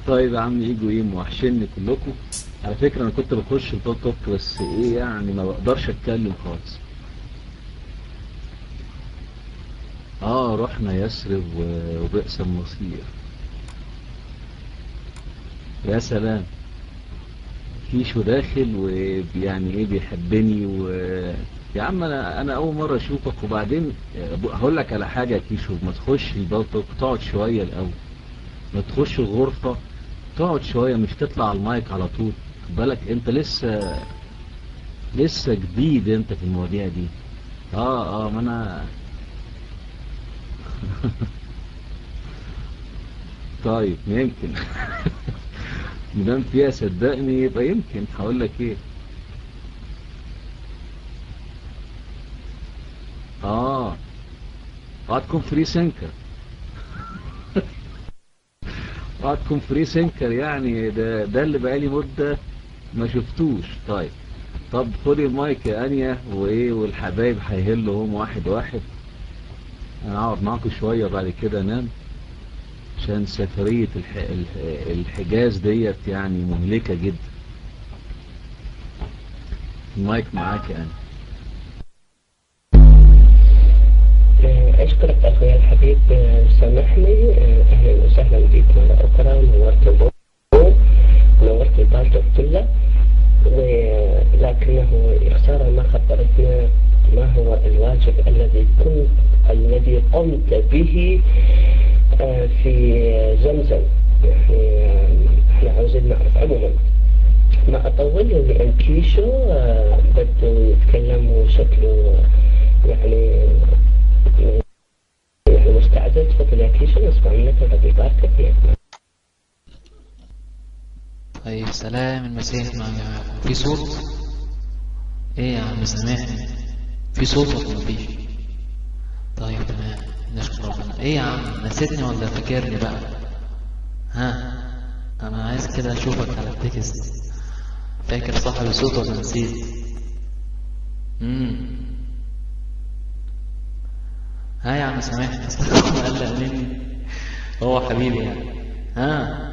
طيب يا عم يجوا ايه موحشني كلكم. على فكرة انا كنت بخش التوك توك بس ايه يعني ما بقدرش اتكلم خالص. اه رحنا يثرب وبئس المصير. يا سلام. كيشو داخل ويعني ايه بيحبني يا عم انا اول مرة اشوفك وبعدين هقول لك على حاجة يا كيشو، ما تخش التوك توك تقعد شوية الاول، ما تخش الغرفة تقعد شوية مش تطلع على المايك على طول. خد بالك انت لسه جديد انت في المواضيع دي. ما انا طيب يمكن مدام فيها صدقني يبقى يمكن هقول لك ايه. اه هتكون فري سينكر. هتكون فري سينكر يعني ده اللي بقالي مدة ما شفتوش. طيب طب خدي المايك يا انيا وايه والحبايب هيهلوا هم واحد واحد. انا اقعد معاكم شوية بعد كده انام عشان سفرية الحجاز ديت يعني مهلكة جدا. المايك معاك يا انيا. أشكرك أخوي الحبيب، سامحني. أهلا وسهلا بك مرة أخرى. نورت البوم، نورت البالتوك كله، ولكنه خسارة ما خبرتنا ما هو الواجب الذي قمت به في زمزم. يعني احنا عاوزين نعرف. عموما ما أطول لأن كيشو بده يتكلم وشكله يعني مستعدة. تفضل يا كيشو نسمع منك. ربي يبارك فيك. طيب سلام المسيح مع جماعكم. في صوت؟ ايه يا عم سامعني؟ في صوت ولا مفيش؟ طيب تمام، نشكر ربنا. ايه يا عم نسيتني ولا فاكرني بقى؟ ها، انا عايز كده اشوفك على التكست. فاكر صاحب الصوت ولا نسيت؟ امم ها يا عم سامحني قلق مني. هو حبيبي يعني. ها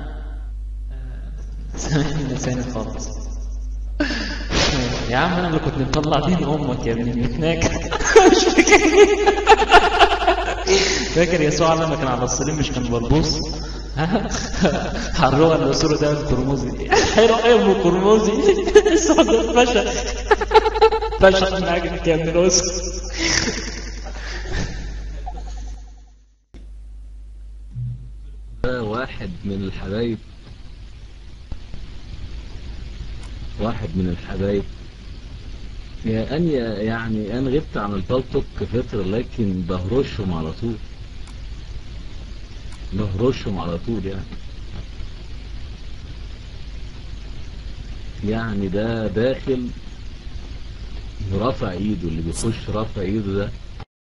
سامحني لساني خالص. يا عم انا اللي كنت مطلع دين امك يا ابني هناك. مش فاكر يسوع لما كان على الصليب مش كان بلبوس؟ حروها اللي صوره ده الكرموزي. حلو ام كرموزي. الصوت فشل فشل من عجلك يا ابن الوسخ. واحد من الحبايب، واحد من الحبايب يا أنيا. يعني أنا غبت عن البلطك فترة لكن بهرشهم على طول، بهرشهم على طول يعني ده داخل رافع ايده، اللي بيخش رافع ايده ده